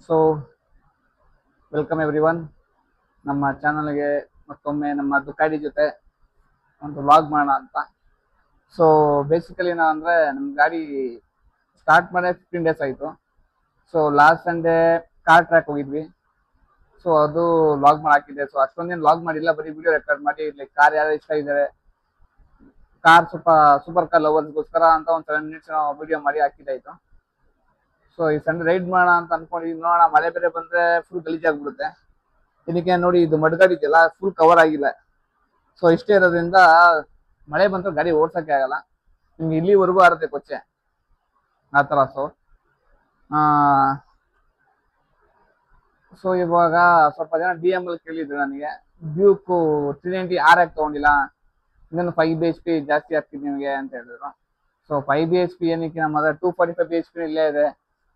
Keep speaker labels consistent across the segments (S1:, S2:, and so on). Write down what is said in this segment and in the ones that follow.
S1: So welcome every one ನಮ್ಮ ಚಾನಲ್ಗೆ ಮತ್ತೊಮ್ಮೆ ನಮ್ಮ ದುಕಾಡಿ ಜೊತೆ ಒಂದು ವ್ಲಾಗ್ ಮಾಡೋಣ ಅಂತ. ಸೊ ಬೇಸಿಕಲಿ ಏನೋ ಅಂದರೆ ನಮ್ಮ ಗಾಡಿ ಸ್ಟಾರ್ಟ್ ಮಾಡಿ 15 ಡೇಸ್ ಆಯಿತು. So last Sunday car track ಹೋಗಿದ್ವಿ. ಸೊ ಅದು ವ್ಲಾಗ್ ಮಾಡಿ ಹಾಕಿದ್ದೆ. ಸೊ ಅಷ್ಟೊಂದೇನು ವ್ಲಾಗ್ ಮಾಡಿಲ್ಲ, ಬರೀ ವಿಡಿಯೋ ರೆಕಾರ್ಡ್ ಮಾಡಿ ಲೈಕ್ ಕಾರ್ ಯಾರು ಇಷ್ಟ ಇದ್ದಾರೆ, ಕಾರ್ ಸ್ವಲ್ಪ ಸೂಪರ್ ಕಾರ್ ಲವರ್ಸ್ಗೋಸ್ಕರ ಅಂತ ಒಂದು 7 ಮಿನಿಟ್ಸ್ ವಿಡಿಯೋ ಮಾಡಿ ಹಾಕಿದ್ದಾಯಿತು. ಸೊ ಈ ಸಂಡೆ ರೈಡ್ ಮಾಡೋಣ ಅಂತ ಅನ್ಕೊಂಡಿದ್ವಿ. ನೋಡೋಣ, ಮಳೆ ಬೇರೆ ಬಂದರೆ ಫುಲ್ ಗಲೀಜಾಗ್ಬಿಡುತ್ತೆ. ಇದಕ್ಕೆ ನೋಡಿ, ಇದು ಮಡ್ಗಾಡಿ ಇದೆಯಲ್ಲ, ಫುಲ್ ಕವರ್ ಆಗಿಲ್ಲ. ಸೊ ಇಷ್ಟೇ ಇರೋದ್ರಿಂದ ಮಳೆ ಬಂದ್ರೆ ಗಾಡಿ ಓಡ್ಸೋಕ್ಕೆ ಆಗಲ್ಲ, ನಿಮ್ಗೆ ಇಲ್ಲಿವರೆಗೂ ಆರುತ್ತೆ ಕೊಚ್ಚೆ ಆ ಥರ. ಸೊ ಇವಾಗ ಸ್ವಲ್ಪ ಜನ DML ಕೇಳಿದ್ರು ನನಗೆ, ಡ್ಯೂಕು 390 RX ತೊಗೊಂಡಿಲ್ಲ, ಇನ್ನೊಂದು 5 BHP ಜಾಸ್ತಿ ಆಗ್ತಿದೆ ನಿಮಗೆ ಅಂತ ಹೇಳಿದ್ರು. ಸೊ 5 BHP ಏನಕ್ಕೆ, ನಮ್ಮ ಹತ್ರ 245 BHP ಇಲ್ಲೇ ಇದೆ.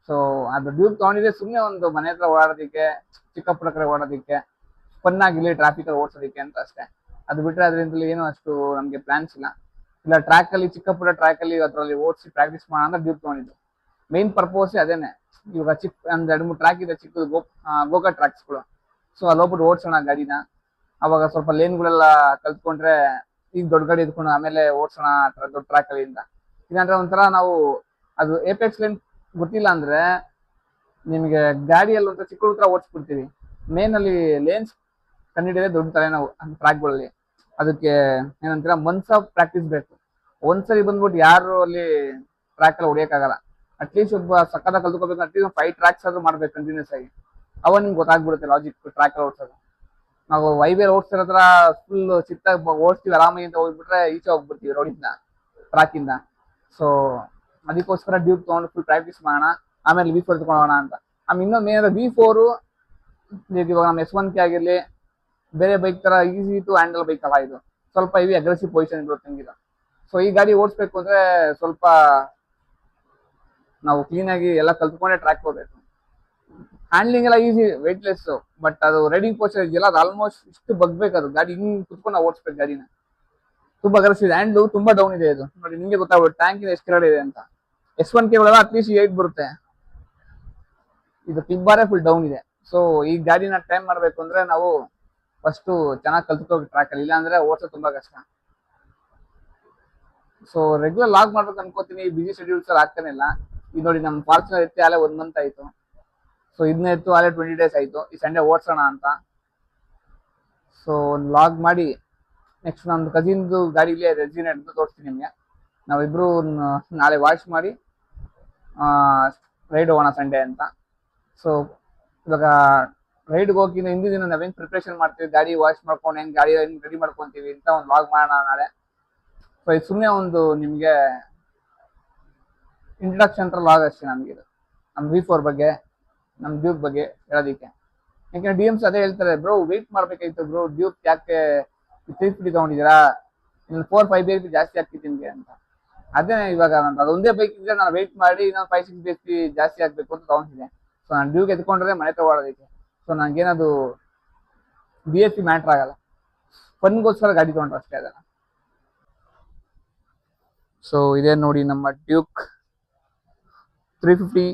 S1: ಸೊ ಅದು ಡ್ಯೂಕ್ ತೊಗೊಂಡಿದ್ರೆ ಸುಮ್ಮನೆ ಒಂದು ಮನೆ ಹತ್ರ ಓಡಾಡೋದಕ್ಕೆ, ಚಿಕ್ಕ ಪುಟ್ಟ ಕಡೆ ಓಡೋದಕ್ಕೆ, ಫನ್ ಆಗಿಲ್ಲ ಟ್ರಾಫಿಕಲ್ಲಿ ಓಡಿಸೋದಕ್ಕೆ ಅಂತ ಅಷ್ಟೇ. ಅದು ಬಿಟ್ಟರೆ ಅದರಿಂದಲೇ ಏನು ಅಷ್ಟು ನಮಗೆ ಪ್ಲಾನ್ಸ್ ಇಲ್ಲ ಟ್ರ್ಯಾಕಲ್ಲಿ, ಚಿಕ್ಕ ಪುಟ್ಟ ಟ್ರ್ಯಾಕಲ್ಲಿ ಅದರಲ್ಲಿ ಓಡಿಸಿ ಪ್ರಾಕ್ಟೀಸ್ ಮಾಡೋಣ ಅಂತ ಡ್ಯೂಕ್ ತೊಗೊಂಡಿದ್ದು. ಮೇನ್ ಪರ್ಪೋಸೇ ಅದೇನೆ. ಇವಾಗ ಒಂದು 2-3 ಟ್ರ್ಯಾಕ್ ಇದೆ ಚಿಕ್ಕದು, ಗೋಕಾ ಟ್ರ್ಯಾಕ್ಸ್ಗಳು. ಸೊ ಅಲ್ಲಿ ಹೋಗ್ಬಿಟ್ಟು ಓಡಿಸೋಣ ಗಾಡಿನ. ಅವಾಗ ಸ್ವಲ್ಪ ಲೇನ್ಗಳೆಲ್ಲ ಕಲ್ತ್ಕೊಂಡ್ರೆ ಈಗ ದೊಡ್ಡ ಗಾಡಿ ಎತ್ಕೊಂಡು ಆಮೇಲೆ ಓಡಿಸೋಣ ದೊಡ್ಡ ಟ್ರ್ಯಾಕಲ್ಲಿ ಇಂದ. ಇಲ್ಲಾಂದ್ರೆ ಒಂಥರ ನಾವು ಅದು ಏಪೆಕ್ಸ್ ಲೇನ್ ಗೊತ್ತಿಲ್ಲ ಅಂದ್ರೆ ನಿಮಗೆ ಗಾಡಿಯಲ್ಲಿ ಒಂಥರ ಚಿಕ್ಕ ಹತ್ರ ಓಡಿಸ್ಬಿಡ್ತೀವಿ. ಮೇನಲ್ಲಿ ಲೇನ್ಸ್ ಕಂಡಿಡಿದ್ರೆ ದೊಡ್ಡ ತಲೆನೋವು ಟ್ರ್ಯಾಕ್ಗಳಲ್ಲಿ. ಅದಕ್ಕೆ ಏನಂತೀರ, ಮನ್ಸ ಪ್ರಾಕ್ಟೀಸ್ ಬೇಕು. ಒಂದ್ಸರಿ ಬಂದ್ಬಿಟ್ಟು ಯಾರು ಅಲ್ಲಿ ಟ್ರ್ಯಾಕಲ್ಲಿ ಹೊಡಿಯೋಕ್ಕಾಗಲ್ಲ. ಅಟ್ಲೀಸ್ಟ್ ಒಬ್ಬ ಸಕ್ಕದಾಗ ಕಲ್ತ್ಕೋಬೇಕು, ಅಟ್ಲೀಸ್ಟ್ 5 ಟ್ರ್ಯಾಕ್ಸ್ ಆದ್ರೂ ಮಾಡ್ಬೇಕು ಕಂಟಿನ್ಯೂಸ್ ಆಗಿ. ಅವಾಗ ನಿಮ್ಗೆ ಗೊತ್ತಾಗ್ಬಿಡುತ್ತೆ ಲಾಜಿಕ್ ಟ್ರ್ಯಾಕಲ್ಲಿ ಓಡಿಸೋದು. ನಾವು ವೈಬೇರ್ ಓಡಿಸ್ತಿರೋದ್ರ ಫುಲ್ ಚಿತ್ತಾಗಿ ಓಡಿಸ್ತೀವಿ ಆರಾಮಾಗಿ ಅಂತ ಹೋಗ್ಬಿಟ್ರೆ ಈಚೆ ಹೋಗ್ಬಿಡ್ತೀವಿ ರೋಡಿಂದ, ಟ್ರ್ಯಾಕಿಂದ. ಸೊ ಅದಕ್ಕೋಸ್ಕರ ಡ್ಯೂಕ್ ತೊಗೊಂಡು ಫುಲ್ ಪ್ರಾಕ್ಟೀಸ್ ಮಾಡೋಣ, ಆಮೇಲೆ V4 ತಗೊಳ್ಳೋಣ ಅಂತ. ಆಮೇಲೆ ಇನ್ನೊಂದು ಏನಾದ್ರೆ V4 ಇವಾಗ ನಮ್ಮ S1K ಆಗಿರಲಿ, ಬೇರೆ ಬೈಕ್ ತರ ಈಸಿ ಟು ಹ್ಯಾಂಡಲ್ ಬೈಕ್ ಅಲ್ಲ ಇದು, ಸ್ವಲ್ಪ ಇವಿ ಅಗ್ರೆಸಿವ್ ಪೊಸಿಷನ್ ಇರುತ್ತೆ ನಿಮ್ಗೆ. ಸೊ ಈ ಗಾಡಿ ಓಡಿಸ್ಬೇಕು ಅಂದ್ರೆ ಸ್ವಲ್ಪ ನಾವು ಕ್ಲೀನಾಗಿ ಎಲ್ಲ ಕಲ್ತ್ಕೊಂಡೆ ಟ್ರ್ಯಾಕ್ ಹೋಗ್ಬೇಕು. ಹ್ಯಾಂಡ್ಲಿಂಗ್ ಎಲ್ಲ ಈಸಿ, ವೆಯ್ಟ್ಲೆಸ್, ಬಟ್ ಅದು ರೈಡಿಂಗ್ ಪೋಸ್ಟರ್ ಇದೆಯಲ್ಲ, ಅದು ಆಲ್ಮೋಸ್ಟ್ ಇಷ್ಟು ಬಗ್ಬೇಕು. ಅದು ಗಾಡಿ ಹಿಂಗ್ ಕುತ್ಕೊಂಡು ನಾವು ಓಡಿಸ್ಬೇಕು ಗಾಡಿನ. ತುಂಬಾ ಅಗ್ರೆಸಿವ್, ಹ್ಯಾಂಡ್ಲು ತುಂಬಾ ಡೌನ್ ಇದೆ ಇದು ನೋಡಿ, ನಿಮಗೆ ಗೊತ್ತಾಗ್ಬಿಡುತ್ತೆ ಟ್ಯಾಂಕ್ ಎಷ್ಟು ಕೆಳಗಡೆ ಇದೆ ಅಂತ. S1K ಒಳಗೆ ಅಟ್ಲೀಸ್ಟ್ 8 ಬರುತ್ತೆ, ಇದು ಕ್ಲಿಕ್ ಬಾರೇ ಫುಲ್ ಡೌನ್ ಇದೆ. ಸೊ ಈ ಗಾಡಿನ ಟೈಮ್ ಮಾಡಬೇಕು ಅಂದ್ರೆ ನಾವು ಫಸ್ಟ್ ಚೆನ್ನಾಗಿ ಕಲ್ತ್ಕೋಬೇಕು ಟ್ರ್ಯಾಕಲ್ಲಿ, ಇಲ್ಲಾಂದ್ರೆ ಓಡಿಸೋದು ತುಂಬಾ ಕಷ್ಟ. ಸೊ ರೆಗ್ಯುಲರ್ ಲಾಗ್ ಮಾಡ್ಬೇಕು ಅನ್ಕೋತೀನಿ, ಬಿಸಿ ಶೆಡ್ಯೂಲ್ಸ್ ಅಲ್ಲಿ ಆಗ್ತಾನೆ ಇಲ್ಲ. ಈಗ ನೋಡಿ, ನಮ್ಮ ಫಾರ್ಚುನರ್ ಎತ್ತಿ ಅಲ್ಲೇ 1 ಮಂತ್ ಆಯ್ತು. ಸೊ ಇದನ್ನ ಎತ್ತು ಅಲ್ಲೇ 20 ಡೇಸ್ ಆಯ್ತು. ಈ ಸಂಡೇ ಓಡಿಸೋಣ ಅಂತ. ಸೊ ಒಂದು ಲಾಗ್ ಮಾಡಿ ನೆಕ್ಸ್ಟ್ ನಮ್ದು ಕಸಿನ್ದು ಗಾಡಿಲೇ ರೆಸಿನೆಟ್ ತೋರಿಸ್ತೀನಿ ನಿಮಗೆ. ನಾವಿಬ್ರು ನಾಳೆ ವಾಶ್ ಮಾಡಿ ರೈಡ್ ಹೋಗೋಣ ಸಂಡೇ ಅಂತ. ಸೊ ಇವಾಗ ರೈಡ್ಗೆ ಹೋಗಿನ ಹಿಂದಿನ ದಿನ ನಾವೇನು ಪ್ರಿಪ್ರೇಷನ್ ಮಾಡ್ತೀವಿ, ಗಾಡಿ ವಾಶ್ ಮಾಡ್ಕೊಂಡು ಹೆಂಗೆ ಗಾಡಿ ರೆಡಿ ಮಾಡ್ಕೊತೀವಿ ಅಂತ ಒಂದು ಲಾಗ್ ಮಾಡೋಣ ನಾಳೆ. ಸೊ ಇದು ಸುಮ್ಮನೆ ಒಂದು ನಿಮಗೆ ಇಂಟ್ರಡಕ್ಷನ್ ಥರ ಲಾಗ್ ಅಷ್ಟೇ ನಮಗೆ. ಇದು ನಮ್ಮ V4 ಬಗ್ಗೆ, ನಮ್ಮ ಡ್ಯೂಕ್ ಬಗ್ಗೆ ಹೇಳೋದಕ್ಕೆ. ಯಾಕೆಂದ್ರೆ DMs ಅದೇ ಹೇಳ್ತಾರೆ, ಬ್ರೋ ವೆಯ್ಟ್ ಮಾಡ್ಬೇಕಾಯ್ತು ಬ್ರೋ, ಡ್ಯೂಕ್ ಯಾಕೆ 350 ತಗೊಂಡಿದ್ದೀರಾ, ಇನ್ನು 4-5 BHP ಜಾಸ್ತಿ ಆಗ್ತಿತ್ತು ನಿಮಗೆ ಅಂತ. ಅದೇ ಇವಾಗ ಅದೊಂದೇ ಬೈಕ್ ಇದ್ರೆ ನಾನು ವೆಯ್ಟ್ ಮಾಡಿ ಇನ್ನೊಂದು 5-6 BHP ಜಾಸ್ತಿ ಆಗ್ಬೇಕು ಅಂತ ತಗೊಂಡಿದ್ದೆ. ಸೊ ನಾನು ಡ್ಯೂಕ್ ಎತ್ಕೊಂಡ್ರೆ ಮನೆ ತಗೊಳ್ಳೋದಕ್ಕೆ. ಸೊ ನನಗೇನದು BHP ಮ್ಯಾಟ್ರ್ ಆಗಲ್ಲ, ಫನ್ಗೋಸ್ಕರ ಗಾಡಿ ತಗೊಂಡ್ರೆ ಅಷ್ಟೇ ಅದನ್ನ. ಸೊ ಇದೇ ನೋಡಿ ನಮ್ಮ ಡ್ಯೂಕ್ 350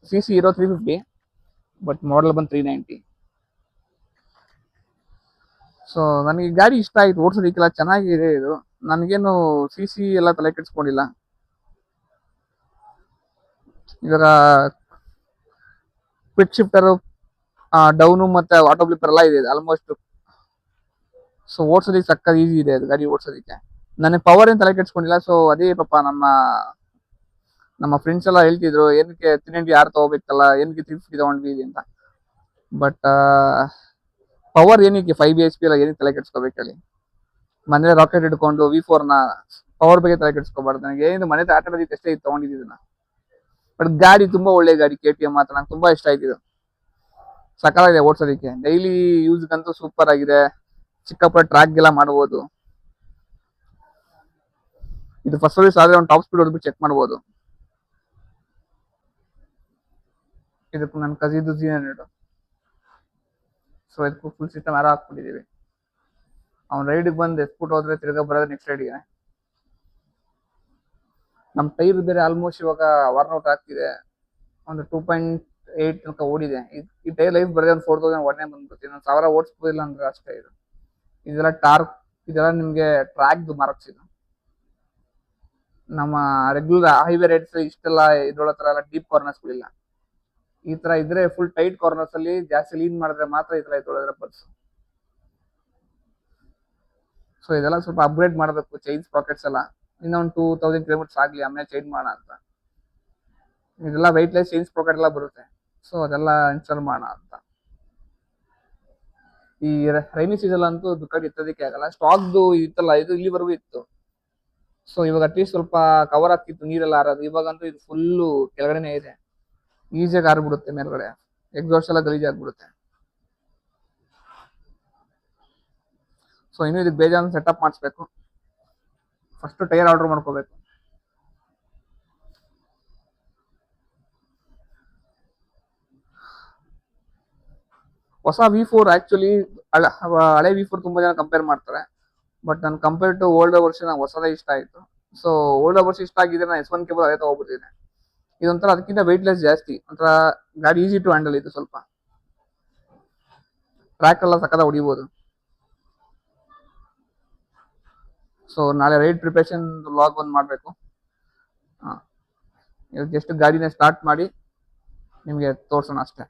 S1: CC ಇರೋ 350, ಬಟ್ ಮಾಡಲ್ ಬಂದು 390. ಸೊ ನನಗೆ ಗಾಡಿ ಇಷ್ಟ ಆಯ್ತು, ಓಡಿಸೋದಕ್ಕೆಲ್ಲ ಚೆನ್ನಾಗಿದೆ ಇದು. ನನಗೇನು CC ಎಲ್ಲ ತಲೆ ಕೆಡಿಸ್ಕೊಂಡಿಲ್ಲ. ಇವಾಗ ಕ್ವಿಕ್ ಶಿಫ್ಟರು, ಡೌನು ಮತ್ತೆ ಆಟೋ ಬ್ಲಿಪ್ಪರ್ ಎಲ್ಲ ಇದೆ ಆಲ್ಮೋಸ್ಟ್. ಸೊ ಓಡಿಸೋದಕ್ಕೆ ಸಕ್ಕ ಈಸಿ ಇದೆ ಅದು ಗಾಡಿ ಓಡಿಸೋದಕ್ಕೆ. ನನಗೆ ಪವರ್ ಏನು ತಲೆ ಕೆಡಿಸ್ಕೊಂಡಿಲ್ಲ. ಸೊ ಅದೇ ಪಾಪ ನಮ್ಮ ಫ್ರೆಂಡ್ಸ್ ಎಲ್ಲ ಹೇಳ್ತಿದ್ರು, ಏನಕ್ಕೆ 390 ಯಾರು ತಗೋಬೇಕಲ್ಲ, ಏನಕ್ಕೆ 350 ತಗೊಂಡ್ವಿ ಅಂತ. ಬಟ್ ಪವರ್ ಏನಕ್ಕೆ 5 BHP ಎಲ್ಲ ಏನಕ್ಕೆ ತಲೆ ಕೆಡಿಸ್ಕೋಬೇಕು ಹೇಳಿ. ಮನೇಲಿ ರಾಕೆಟ್ ಹಿಡ್ಕೊಂಡು V4ನ ಪವರ್ ಬಗ್ಗೆ ತಲೆ ಕೆಡಿಸ್ಕೋಬಾರ್ದು. ನನಗೆ ಏನಿದೆ ಮನೆ ಆಟ ಆಡೋದಕ್ಕೆ ಅಷ್ಟೇ ತಗೊಂಡಿದ್ದೀನಿ. ಬಟ್ ಗಾಡಿ ತುಂಬಾ ಒಳ್ಳೆ ಗಾಡಿ, KTM ಮಾತ್ರ ನಂಗೆ ತುಂಬಾ ಇಷ್ಟ ಆಯ್ತಿದ್ದು. ಸಕಾಲಾಗಿದೆ ಓಡಿಸೋದಕ್ಕೆ, ಡೈಲಿ ಯೂಸ್ಗಂತೂ ಸೂಪರ್ ಆಗಿದೆ. ಚಿಕ್ಕ ಪುಟ್ಟ ಟ್ರ್ಯಾಕ್ ಎಲ್ಲ ಮಾಡ್ಬೋದು. ಇದು ಫಸ್ಟ್ ಸರ್ವಿಸ್ ಆದ್ರೆ ಒಂದು ಟಾಪ್ ಸ್ಪೀಡ್ ಹೊಡೆದ್ಬಿಟ್ಟು ಚೆಕ್ ಮಾಡ್ಬೋದು. ಇದಕ್ಕೂ ನನ್ನ ಕಸಿದು Z100. ಸೊ ಇದಕ್ಕೂ ಫುಲ್ ಸಿಸ್ಟಮ್ ಯಾರೋ ಹಾಕ್ಬಿಟ್ಟಿದೀವಿ. ಅವ್ನು ರೈಡಿಗೆ ಬಂದು ಎತ್ಬಿಟ್ಟು ಹೋದ್ರೆ ತಿರ್ಗಾ ಬರೋದು ನೆಕ್ಸ್ಟ್ ರೈಡಿಗೆ. ನಮ್ಮ ಟೈರ್ ಬೇರೆ ಆಲ್ಮೋಸ್ಟ್ ಇವಾಗ ವಾರ್ನ್ ಔಟ್ ಆಗ್ತಿದೆ. ಒಂದು 2 8 ತನಕ ಓಡಿದೆ. ಈ ಟೈರ್ ಲೈಫ್ ಬರದೆ ಒಂದು 4000 ಒಡನೆ ಬಂದ್ಬಿಡುತ್ತೆ, ಇನ್ನೊಂದು 1000 ಓಡಿಸ್ಬೋದಿಲ್ಲ ಅಂದ್ರೆ ಅಷ್ಟೇ. ಇದೆಲ್ಲ ಟಾರ್ಕ್, ಇದೆಲ್ಲ ನಿಮ್ಗೆ ಟ್ರ್ಯಾಕ್ದು ಮಾರ್ಕ್ಸ್ ಇದು. ನಮ್ಮ ರೆಗ್ಯುಲರ್ ಹೈವೇ ರೈಡ್ಸ್ ಇಷ್ಟೆಲ್ಲ ಇದ್ರೊಳ ತರ ಎಲ್ಲ ಡೀಪ್ ಕಾರ್ನರ್ಸ್ಗಳಿಲ್ಲ. ಈ ತರ ಇದ್ರೆ ಫುಲ್ ಟೈಟ್ ಕಾರ್ನರ್ಸ್ ಅಲ್ಲಿ ಜಾಸ್ತಿ ಲೀನ್ ಮಾಡಿದ್ರೆ ಮಾತ್ರ ಈ ತರ ಇದ್ರೊಳಗೆ ಬಸ್. ಸೊ ಇದೆಲ್ಲ ಸ್ವಲ್ಪ ಅಪ್ಗ್ರೇಡ್ ಮಾಡಬೇಕು, ಚೈನ್ಸ್ ಪಾಕೆಟ್ಸ್ ಎಲ್ಲ. ಇನ್ನೊಂದು 2000 ಕಿಲೋಮೀಟರ್ಸ್ ಆಗಲಿ, ಆಮೇಲೆ ಚೇಂಜ್ ಮಾಡೋಣ ಅಂತ. ಇದೆಲ್ಲ ವೆಯ್ಟ್ಲೆಸ್ ಚೈನ್ಸ್ ಪಾಕೆಟ್ ಎಲ್ಲ ಬರುತ್ತೆ, ಸೊ ಅದೆಲ್ಲ ಇನ್ಸ್ಟಾಲ್ ಮಾಡೋಣ ಅಂತ. ಈ ರೈನಿ ಸೀಸನ್ ಅಂತೂ ದುಃಖ ಎತ್ತೋದಕ್ಕೆ ಆಗಲ್ಲ. ಸ್ಟಾಕ್ದು ಇತ್ತಲ್ಲ, ಇದು ಇಲ್ಲಿವರೆಗೂ ಇತ್ತು. ಸೊ ಇವಾಗ ಅಟ್ಲೀಸ್ಟ್ ಸ್ವಲ್ಪ ಕವರ್ ಆಗ್ತಿತ್ತು ನೀರೆಲ್ಲ ಆರೋದು. ಇವಾಗಂತೂ ಇದು ಫುಲ್ಲು ಕೆಳಗಡೆನೆ ಇದೆ, ಈಸಿಯಾಗಿ ಆರ್ಬಿಡುತ್ತೆ ಮೇಲ್ಗಡೆ. ಎಕ್ಸಾಸ್ಟ್ ಎಲ್ಲ ಗಲೀಜ್ ಆಗ್ಬಿಡುತ್ತೆ. ಸೊ ಇನ್ನು ಇದಕ್ಕೆ ಬೇಜಾನ್ ಸೆಟಪ್ ಮಾಡಿಸ್ಬೇಕು. ಫಸ್ಟ್ ಟೈರ್ ಆರ್ಡರ್ ಮಾಡ್ಕೋಬೇಕು. ಹೊಸ V4 ಆಕ್ಚುಲಿ ಹಳೆ V4 ತುಂಬಾ ಜನ ಕಂಪೇರ್ ಮಾಡ್ತಾರೆ, ಬಟ್ ನನ್ ಕಂಪೇರ್ ಟು ಓಲ್ಡರ್ ವರ್ಷನ್ ಹೊಸದೇ ಇಷ್ಟ ಆಯ್ತು. ಸೊ ಓಲ್ಡರ್ ವರ್ಷನ್ ಇಷ್ಟ ಆಗಿದ್ರೆ ನಾನು S1 ಕೇಬಲ್ ಅದೇ ತಗೋಬಿಟ್ಟಿದ್ದೆ. ಇದೊಂಥರ ಅದಕ್ಕಿಂತ ವೆಯ್ಟ್ಲೆಸ್ ಜಾಸ್ತಿ, ಒಂಥರ ಗಾಡಿ ಈಸಿ ಟು ಹ್ಯಾಂಡಲ್ ಇದು. ಸ್ವಲ್ಪ ಟ್ರ್ಯಾಕ್ ಎಲ್ಲ ಸಕ್ಕದ ಹೊಡಿಬೋದು. ಸೊ ನಾಳೆ ರೈಡ್ ಪ್ರಿಪರೇಷನ್ ವ್ಲಾಗ್ ಒಂದು ಮಾಡಬೇಕು. ಜಸ್ಟ್ ಗಾಡಿನ ಸ್ಟಾರ್ಟ್ ಮಾಡಿ ನಿಮಗೆ ತೋರ್ಸೋಣ ಅಷ್ಟೇ.